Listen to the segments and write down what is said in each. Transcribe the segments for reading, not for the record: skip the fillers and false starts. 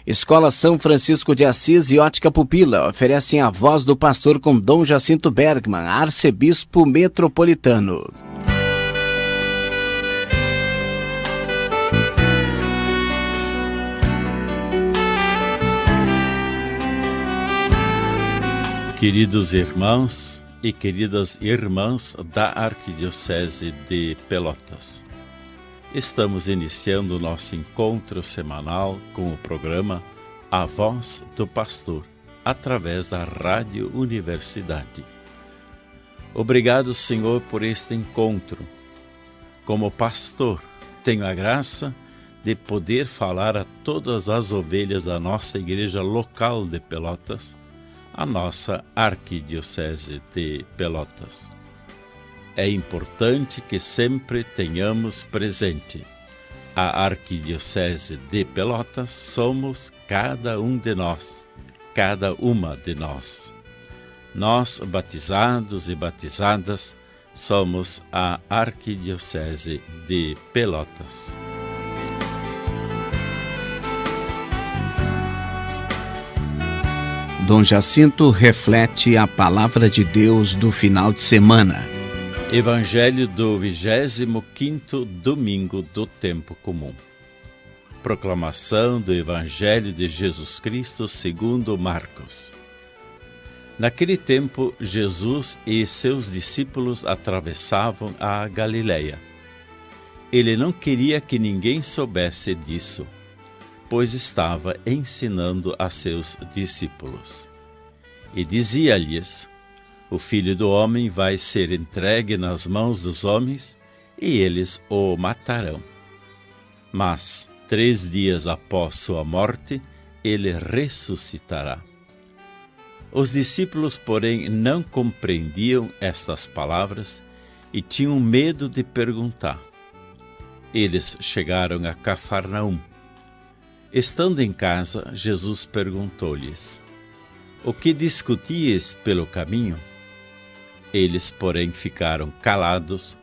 Escola São Francisco de Assis e Ótica Pupila oferecem a voz do pastor com Dom Jacinto Bergman, arcebispo metropolitano. Queridos irmãos e queridas irmãs da Arquidiocese de Pelotas, estamos iniciando o nosso encontro semanal com o programa A Voz do Pastor, através da Rádio Universidade. Obrigado, Senhor, por este encontro. Como pastor, tenho a graça de poder falar a todas as ovelhas da nossa igreja local de Pelotas, a nossa Arquidiocese de Pelotas. É importante que sempre tenhamos presente: a Arquidiocese de Pelotas somos cada um de nós, cada uma de nós. Nós, batizados e batizadas, somos a Arquidiocese de Pelotas. Dom Jacinto reflete a palavra de Deus do final de semana. Evangelho do 25º domingo do tempo comum. Proclamação do Evangelho de Jesus Cristo segundo Marcos. Naquele tempo, Jesus e seus discípulos atravessavam a Galileia. Ele não queria que ninguém soubesse disso, pois estava ensinando a seus discípulos. E dizia-lhes: o Filho do Homem vai ser entregue nas mãos dos homens, e eles o matarão. Mas, 3 dias após sua morte, ele ressuscitará. Os discípulos, porém, não compreendiam estas palavras e tinham medo de perguntar. Eles chegaram a Cafarnaum. Estando em casa, Jesus perguntou-lhes: o que discutíeis pelo caminho? Eles, porém, ficaram calados,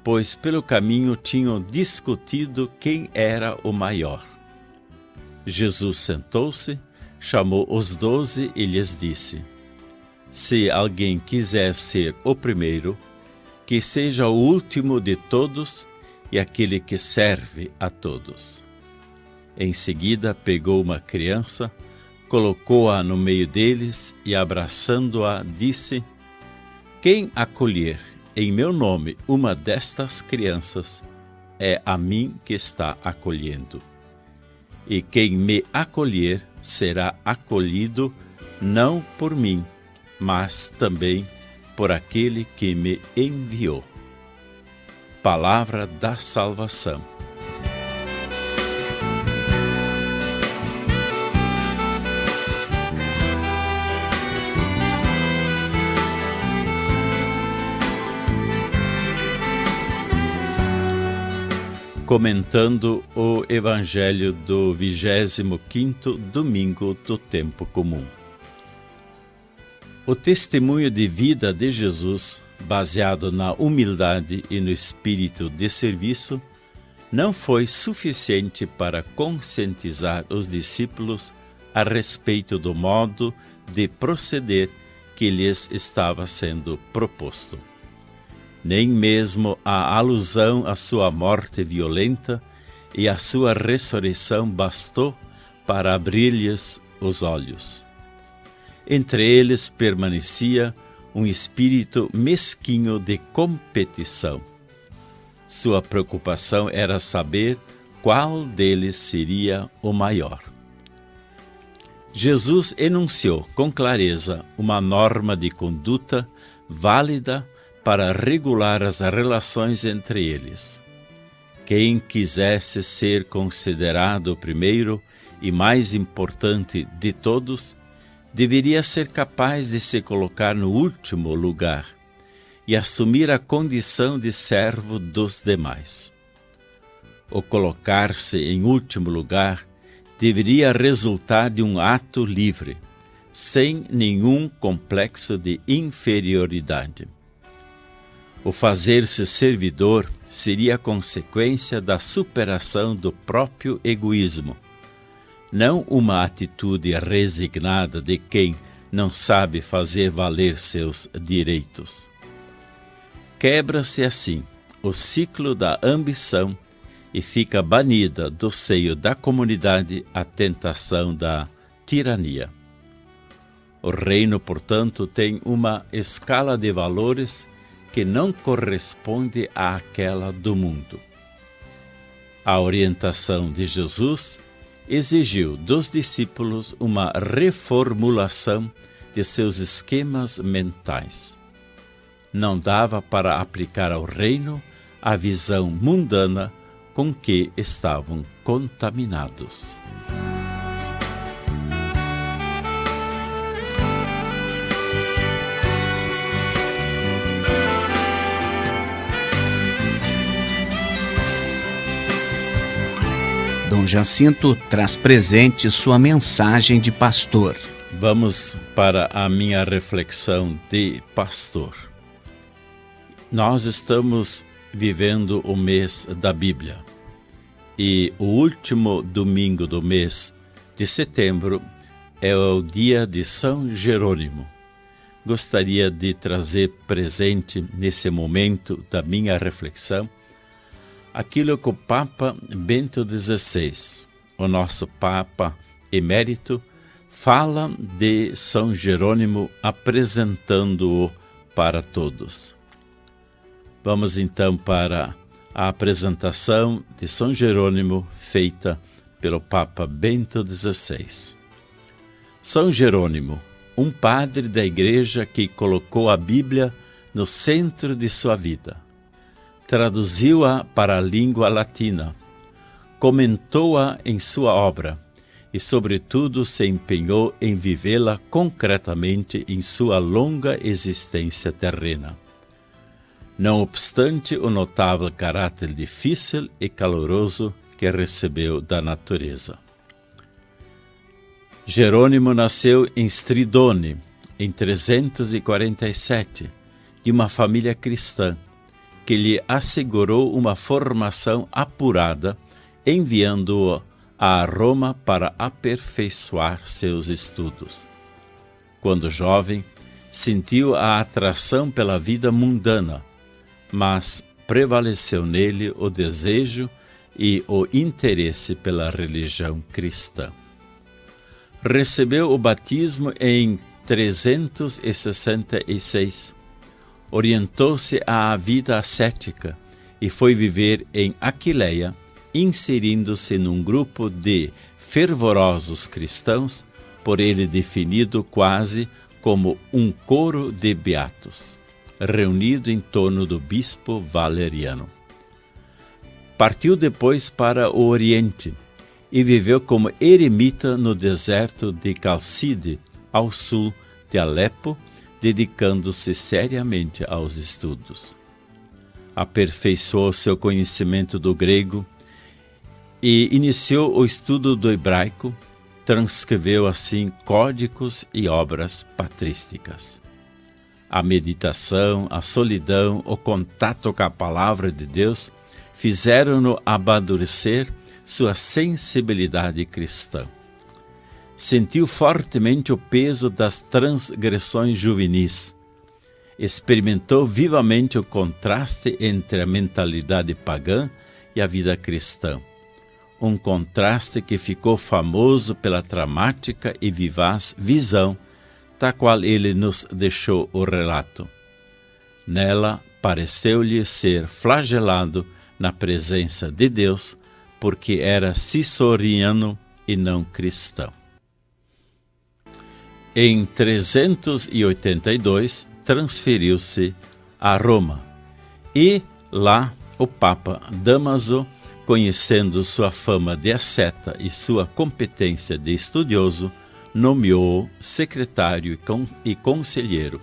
pois pelo caminho tinham discutido quem era o maior. Jesus sentou-se, chamou os 12 e lhes disse: se alguém quiser ser o primeiro, que seja o último de todos e aquele que serve a todos. Em seguida, pegou uma criança, colocou-a no meio deles e, abraçando-a, disse: quem acolher em meu nome uma destas crianças, é a mim que está acolhendo. E quem me acolher será acolhido não por mim, mas também por aquele que me enviou. Palavra da salvação. Comentando o Evangelho do 25º domingo do tempo comum. O testemunho de vida de Jesus, baseado na humildade e no espírito de serviço, não foi suficiente para conscientizar os discípulos a respeito do modo de proceder que lhes estava sendo proposto. Nem mesmo a alusão à sua morte violenta e à sua ressurreição bastou para abrir-lhes os olhos. Entre eles permanecia um espírito mesquinho de competição. Sua preocupação era saber qual deles seria o maior. Jesus enunciou com clareza uma norma de conduta válida para regular as relações entre eles. Quem quisesse ser considerado o primeiro e mais importante de todos, deveria ser capaz de se colocar no último lugar e assumir a condição de servo dos demais. O colocar-se em último lugar deveria resultar de um ato livre, sem nenhum complexo de inferioridade. O fazer-se servidor seria consequência da superação do próprio egoísmo, não uma atitude resignada de quem não sabe fazer valer seus direitos. Quebra-se assim o ciclo da ambição e fica banida do seio da comunidade a tentação da tirania. O reino, portanto, tem uma escala de valores que não corresponde àquela do mundo. A orientação de Jesus exigiu dos discípulos uma reformulação de seus esquemas mentais. Não dava para aplicar ao reino a visão mundana com que estavam contaminados. Dom Jacinto traz presente sua mensagem de pastor. Vamos para a minha reflexão de pastor. Nós estamos vivendo o mês da Bíblia e o último domingo do mês de setembro é o dia de São Jerônimo. Gostaria de trazer presente nesse momento da minha reflexão aquilo que o Papa Bento XVI, o nosso Papa emérito, fala de São Jerônimo apresentando-o para todos. Vamos então para a apresentação de São Jerônimo feita pelo Papa Bento XVI. São Jerônimo, um padre da Igreja que colocou a Bíblia no centro de sua vida. Traduziu-a para a língua latina, comentou-a em sua obra e, sobretudo, se empenhou em vivê-la concretamente em sua longa existência terrena. Não obstante o notável caráter difícil e caloroso que recebeu da natureza. Jerônimo nasceu em Stridone, em 347, de uma família cristã, que lhe assegurou uma formação apurada, enviando-o a Roma para aperfeiçoar seus estudos. Quando jovem, sentiu a atração pela vida mundana, mas prevaleceu nele o desejo e o interesse pela religião cristã. Recebeu o batismo em 366. Orientou-se à vida ascética e foi viver em Aquileia, inserindo-se num grupo de fervorosos cristãos, por ele definido quase como um coro de beatos, reunido em torno do bispo Valeriano. Partiu depois para o Oriente e viveu como eremita no deserto de Calcide, ao sul de Alepo, dedicando-se seriamente aos estudos. Aperfeiçoou seu conhecimento do grego e iniciou o estudo do hebraico, transcreveu assim códigos e obras patrísticas. A meditação, a solidão, o contato com a palavra de Deus fizeram-no amadurecer sua sensibilidade cristã. Sentiu fortemente o peso das transgressões juvenis. Experimentou vivamente o contraste entre a mentalidade pagã e a vida cristã. Um contraste que ficou famoso pela dramática e vivaz visão, da qual ele nos deixou o relato. Nela, pareceu-lhe ser flagelado na presença de Deus, porque era ciceroniano e não cristão. Em 382, transferiu-se a Roma e lá o Papa Dámaso, conhecendo sua fama de asceta e sua competência de estudioso, nomeou-o secretário e conselheiro.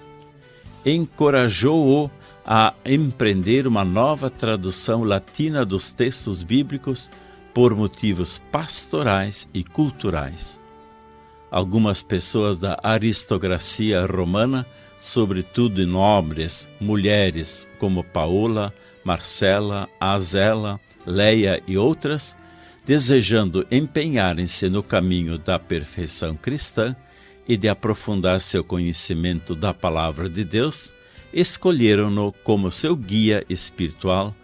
Encorajou-o a empreender uma nova tradução latina dos textos bíblicos por motivos pastorais e culturais. Algumas pessoas da aristocracia romana, sobretudo nobres, mulheres como Paola, Marcela, Azela, Leia e outras, desejando empenharem-se no caminho da perfeição cristã e de aprofundar seu conhecimento da Palavra de Deus, escolheram-no como seu guia espiritual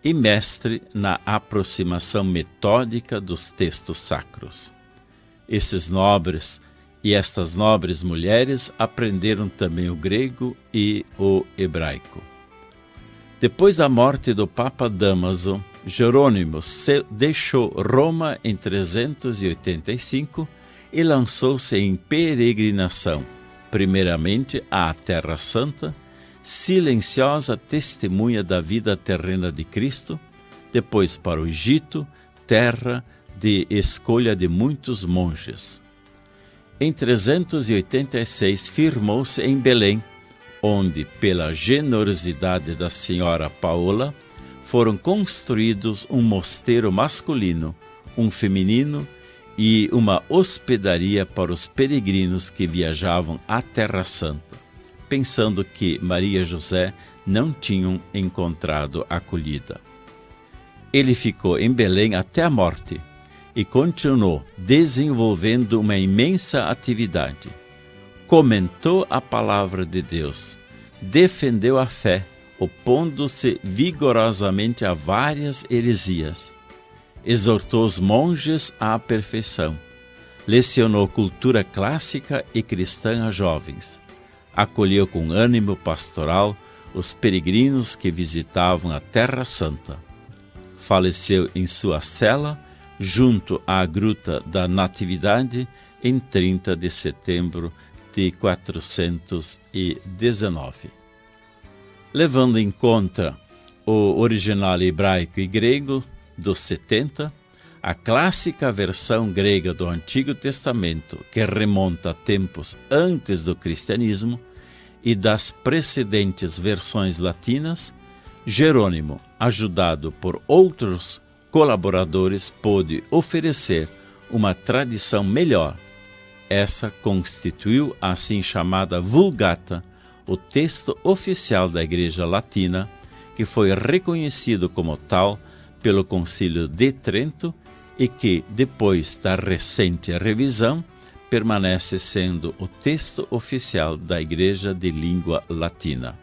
e mestre na aproximação metódica dos textos sacros. Esses nobres e estas nobres mulheres aprenderam também o grego e o hebraico. Depois da morte do Papa Dámaso, Jerônimo deixou Roma em 385 e lançou-se em peregrinação, primeiramente à Terra Santa, silenciosa testemunha da vida terrena de Cristo, depois para o Egito, terra de escolha de muitos monges. Em 386 firmou-se em Belém, onde, pela generosidade da senhora Paola, foram construídos um mosteiro masculino, um feminino e uma hospedaria para os peregrinos que viajavam à Terra Santa, pensando que Maria e José não tinham encontrado acolhida. Ele ficou em Belém até a morte e continuou desenvolvendo uma imensa atividade. Comentou a palavra de Deus, defendeu a fé, opondo-se vigorosamente a várias heresias, exortou os monges à perfeição, lecionou cultura clássica e cristã a jovens, acolheu com ânimo pastoral os peregrinos que visitavam a Terra Santa. Faleceu em sua cela, junto à Gruta da Natividade, em 30 de setembro de 419. Levando em conta o original hebraico e grego dos 70, a clássica versão grega do Antigo Testamento, que remonta a tempos antes do cristianismo, e das precedentes versões latinas, Jerônimo, ajudado por outros colaboradores, pôde oferecer uma tradição melhor. Essa constituiu a assim chamada Vulgata, o texto oficial da Igreja Latina, que foi reconhecido como tal pelo Concílio de Trento e que, depois da recente revisão, permanece sendo o texto oficial da Igreja de língua latina.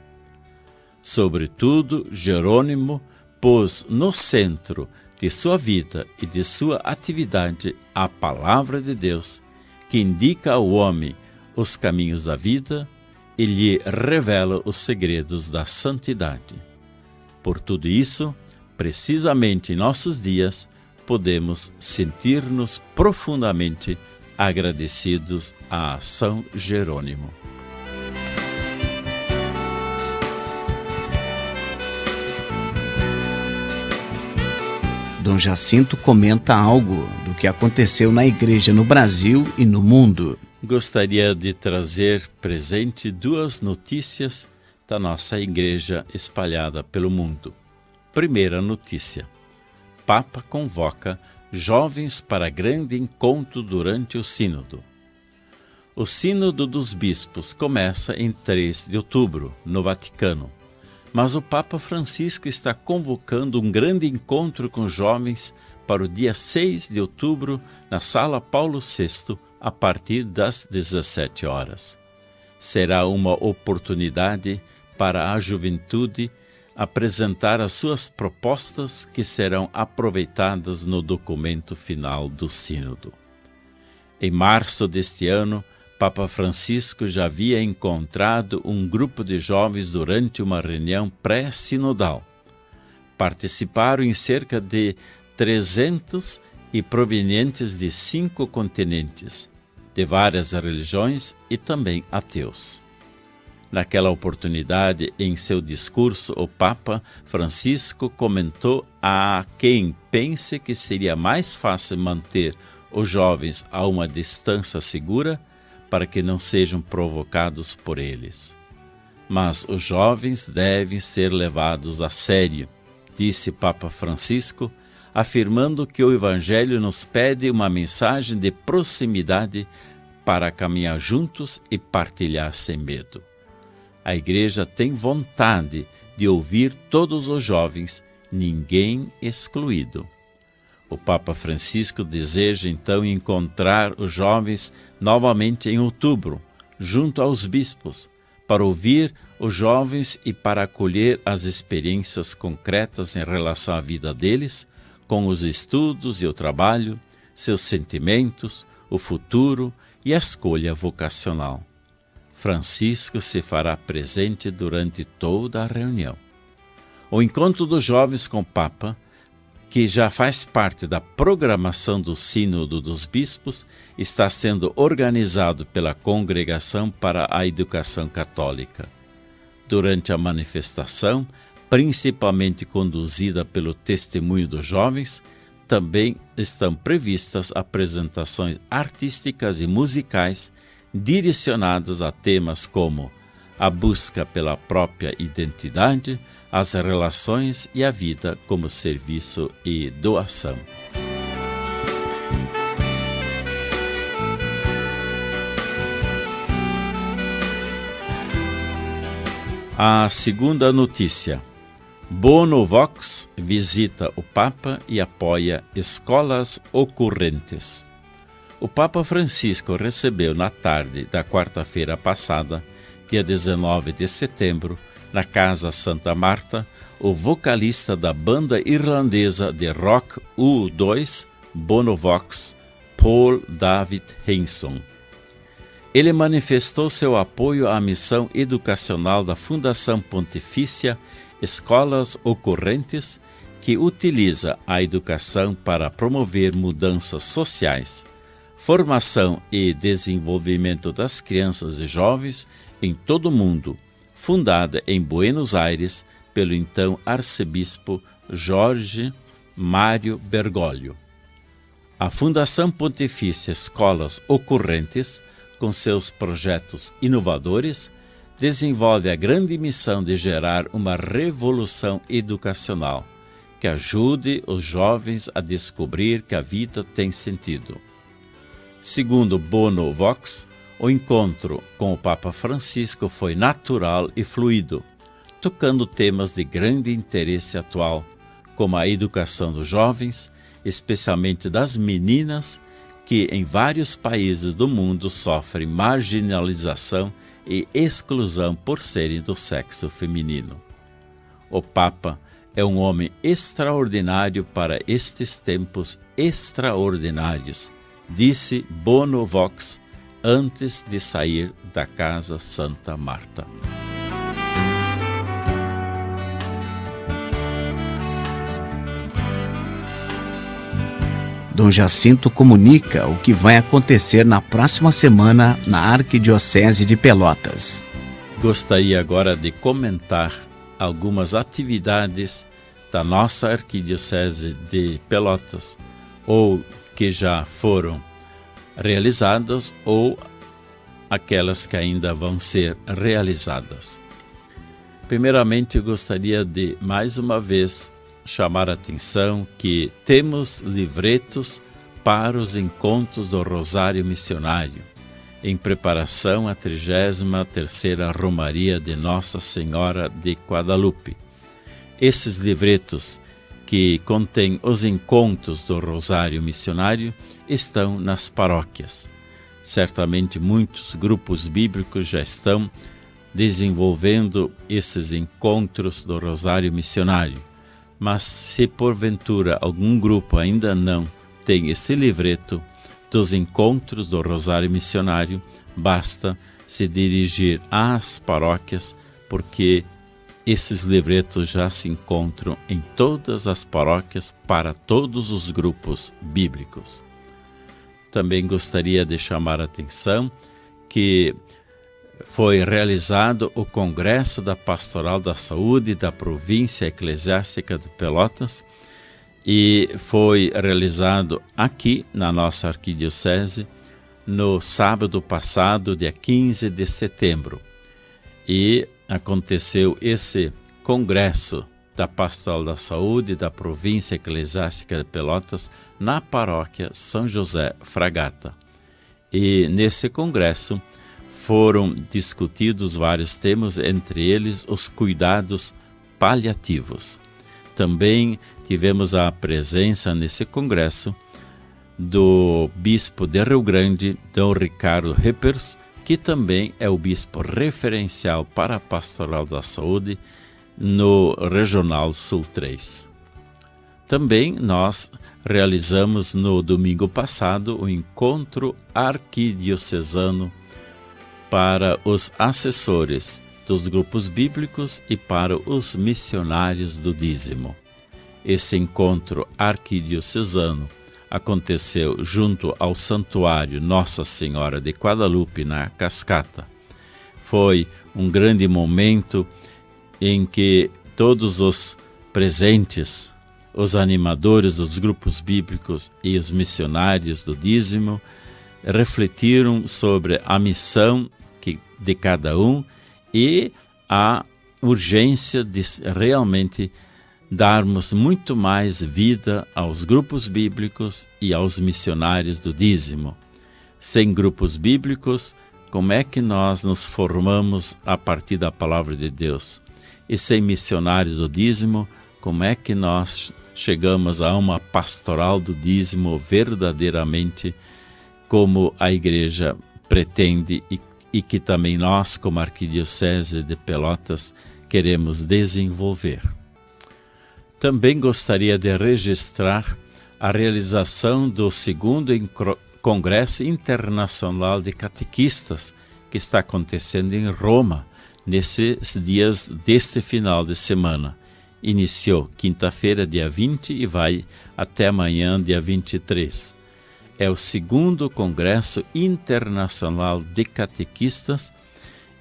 Sobretudo, Jerônimo pôs no centro de sua vida e de sua atividade a Palavra de Deus, que indica ao homem os caminhos da vida e lhe revela os segredos da santidade. Por tudo isso, precisamente em nossos dias, podemos sentir-nos profundamente agradecidos a São Jerônimo. Dom Jacinto comenta algo do que aconteceu na igreja no Brasil e no mundo. Gostaria de trazer presente duas notícias da nossa igreja espalhada pelo mundo. Primeira notícia: Papa convoca jovens para grande encontro durante o Sínodo. O Sínodo dos Bispos começa em 3 de outubro, no Vaticano, mas o Papa Francisco está convocando um grande encontro com jovens para o dia 6 de outubro na Sala Paulo VI, a partir das 17 horas. Será uma oportunidade para a juventude apresentar as suas propostas que serão aproveitadas no documento final do Sínodo. Em março deste ano, Papa Francisco já havia encontrado um grupo de jovens durante uma reunião pré-sinodal. Participaram em cerca de 300 e provenientes de 5 continentes, de várias religiões e também ateus. Naquela oportunidade, em seu discurso, o Papa Francisco comentou a quem pense que seria mais fácil manter os jovens a uma distância segura para que não sejam provocados por eles. Mas os jovens devem ser levados a sério, disse Papa Francisco, afirmando que o Evangelho nos pede uma mensagem de proximidade para caminhar juntos e partilhar sem medo. A Igreja tem vontade de ouvir todos os jovens, ninguém excluído. O Papa Francisco deseja então encontrar os jovens novamente em outubro, junto aos bispos, para ouvir os jovens e para acolher as experiências concretas em relação à vida deles, com os estudos e o trabalho, seus sentimentos, o futuro e a escolha vocacional. Francisco se fará presente durante toda a reunião. O encontro dos jovens com o Papa, que já faz parte da programação do Sínodo dos Bispos, está sendo organizado pela Congregação para a Educação Católica. Durante a manifestação, principalmente conduzida pelo testemunho dos jovens, também estão previstas apresentações artísticas e musicais direcionadas a temas como a busca pela própria identidade, as relações e a vida como serviço e doação. A segunda notícia. Bono Vox visita o Papa e apoia escolas ocorrentes. O Papa Francisco recebeu na tarde da quarta-feira passada, dia 19 de setembro, na Casa Santa Marta, o vocalista da banda irlandesa de rock U2, Bono Vox, Paul David Hanson. Ele manifestou seu apoio à missão educacional da Fundação Pontifícia Escolas Ocorrentes, que utiliza a educação para promover mudanças sociais, formação e desenvolvimento das crianças e jovens em todo o mundo, fundada em Buenos Aires pelo então arcebispo Jorge Mário Bergoglio. A Fundação Pontifícia Escolas Ocorrentes, com seus projetos inovadores, desenvolve a grande missão de gerar uma revolução educacional que ajude os jovens a descobrir que a vida tem sentido. Segundo Bono Vox, o encontro com o Papa Francisco foi natural e fluido, tocando temas de grande interesse atual, como a educação dos jovens, especialmente das meninas, que em vários países do mundo sofrem marginalização e exclusão por serem do sexo feminino. O Papa é um homem extraordinário para estes tempos extraordinários, disse Bono Vox antes de sair da Casa Santa Marta. Dom Jacinto comunica o que vai acontecer na próxima semana na Arquidiocese de Pelotas. Gostaria agora de comentar algumas atividades da nossa Arquidiocese de Pelotas, ou que já foram realizadas ou aquelas que ainda vão ser realizadas. Primeiramente, eu gostaria de, mais uma vez, chamar a atenção que temos livretos para os encontros do Rosário Missionário, em preparação à 33ª Romaria de Nossa Senhora de Guadalupe. Esses livretos, que contêm os encontros do Rosário Missionário, estão nas paróquias. Certamente muitos grupos bíblicos já estão desenvolvendo esses encontros do Rosário Missionário. Mas se porventura algum grupo ainda não tem esse livreto dos encontros do Rosário Missionário, basta se dirigir às paróquias, porque esses livretos já se encontram em todas as paróquias para todos os grupos bíblicos. Também gostaria de chamar a atenção que foi realizado o Congresso da Pastoral da Saúde da Província Eclesiástica de Pelotas e foi realizado aqui na nossa arquidiocese no sábado passado, dia 15 de setembro. E aconteceu esse Congresso da Pastoral da Saúde da Província Eclesiástica de Pelotas na paróquia São José Fragata. E nesse congresso foram discutidos vários temas, entre eles os cuidados paliativos. Também tivemos a presença nesse congresso do bispo de Rio Grande, Dom Ricardo Rippers, que também é o bispo referencial para a Pastoral da Saúde no Regional Sul 3. Também nós realizamos no domingo passado o encontro arquidiocesano para os assessores dos grupos bíblicos e para os missionários do dízimo. Esse encontro arquidiocesano aconteceu junto ao Santuário Nossa Senhora de Guadalupe, na Cascata. Foi um grande momento em que todos os presentes, os animadores dos grupos bíblicos e os missionários do dízimo, refletiram sobre a missão de cada um e a urgência de realmente darmos muito mais vida aos grupos bíblicos e aos missionários do dízimo. Sem grupos bíblicos, como é que nós nos formamos a partir da palavra de Deus? E sem missionários do dízimo, como é que nós chegamos a uma pastoral do dízimo verdadeiramente como a igreja pretende e que também nós, como Arquidiocese de Pelotas, queremos desenvolver? Também gostaria de registrar a realização do 2º Congresso Internacional de Catequistas, que está acontecendo em Roma, nesses dias deste final de semana. Iniciou quinta-feira, dia 20, e vai até amanhã, dia 23. É o 2º Congresso Internacional de Catequistas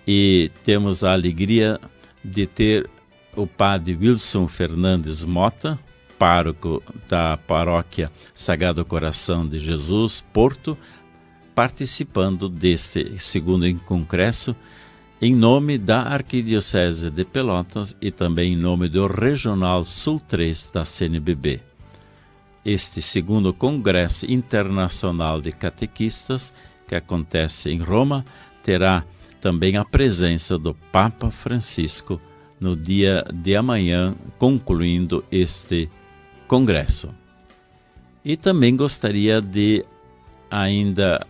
e temos a alegria de ter o padre Wilson Fernandes Mota, pároco da paróquia Sagrado Coração de Jesus, Porto, participando deste 2º congresso em nome da Arquidiocese de Pelotas e também em nome do Regional Sul 3 da CNBB. Este 2º Congresso Internacional de Catequistas, que acontece em Roma, terá também a presença do Papa Francisco no dia de amanhã, concluindo este congresso. E também gostaria de ainda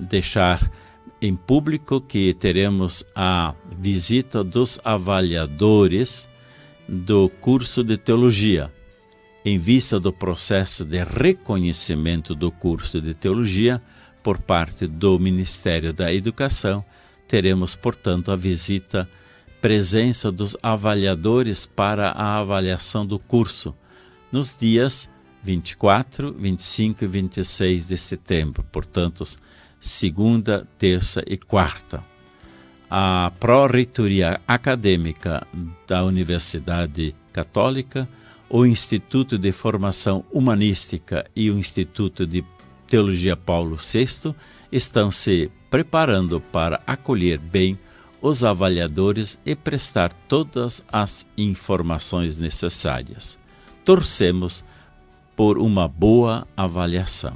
deixar em público que teremos a visita dos avaliadores do curso de teologia. Em vista do processo de reconhecimento do curso de teologia por parte do Ministério da Educação, teremos, portanto, a presença dos avaliadores para a avaliação do curso nos dias 24, 25 e 26 de setembro, portanto, segunda, terça e quarta. A Pró-Reitoria Acadêmica da Universidade Católica, o Instituto de Formação Humanística e o Instituto de Teologia Paulo VI estão se preparando para acolher bem os avaliadores e prestar todas as informações necessárias. Torcemos por uma boa avaliação.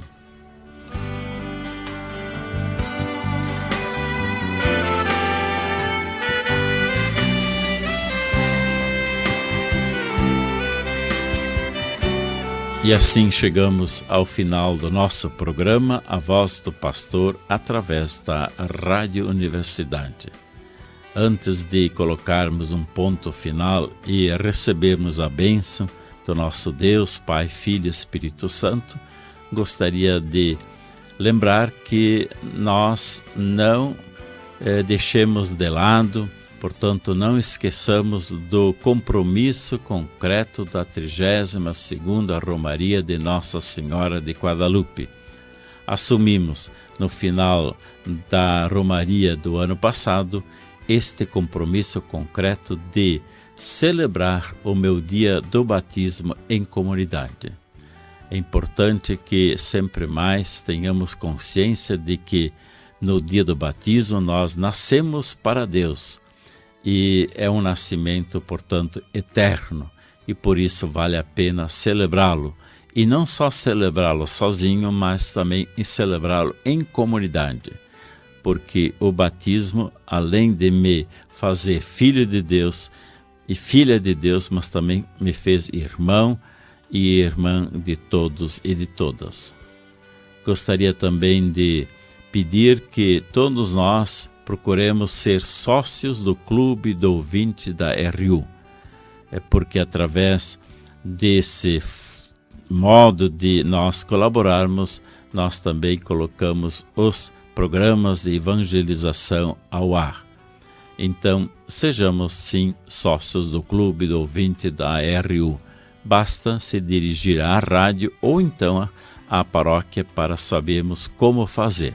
E assim chegamos ao final do nosso programa, A Voz do Pastor, através da Rádio Universidade. Antes de colocarmos um ponto final e recebermos a bênção do nosso Deus, Pai, Filho e Espírito Santo, gostaria de lembrar que nós não deixemos de lado, portanto, não esqueçamos do compromisso concreto da 32ª Romaria de Nossa Senhora de Guadalupe. Assumimos, no final da Romaria do ano passado, este compromisso concreto de celebrar o meu dia do batismo em comunidade. É importante que sempre mais tenhamos consciência de que no dia do batismo nós nascemos para Deus e é um nascimento, portanto, eterno e por isso vale a pena celebrá-lo. E não só celebrá-lo sozinho, mas também celebrá-lo em comunidade. Porque o batismo, além de me fazer filho de Deus e filha de Deus, mas também me fez irmão e irmã de todos e de todas. Gostaria também de pedir que todos nós procuremos ser sócios do Clube do Ouvinte da RU. É porque através desse modo de nós colaborarmos, nós também colocamos os programas de evangelização ao ar. Então, sejamos sim sócios do Clube do Ouvinte da RU. Basta se dirigir à rádio ou então à paróquia para sabermos como fazer.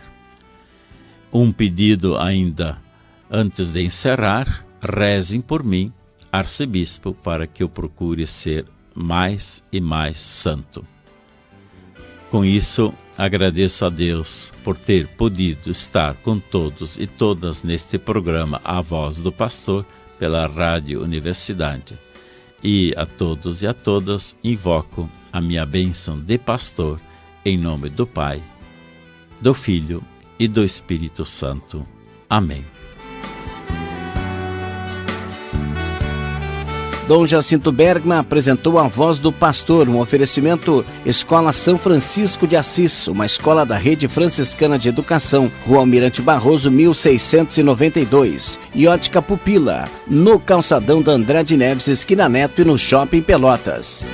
Um pedido ainda antes de encerrar: rezem por mim, arcebispo, para que eu procure ser mais e mais santo. Com isso, agradeço a Deus por ter podido estar com todos e todas neste programa A Voz do Pastor pela Rádio Universidade. E a todos e a todas invoco a minha bênção de pastor em nome do Pai, do Filho e do Espírito Santo. Amém. Dom Jacinto Bergman apresentou A Voz do Pastor, um oferecimento Escola São Francisco de Assis, uma escola da Rede Franciscana de Educação, Rua Almirante Barroso, 1692. E Ótica Pupila, no calçadão da Andrade Neves, esquina Neto, e no Shopping Pelotas.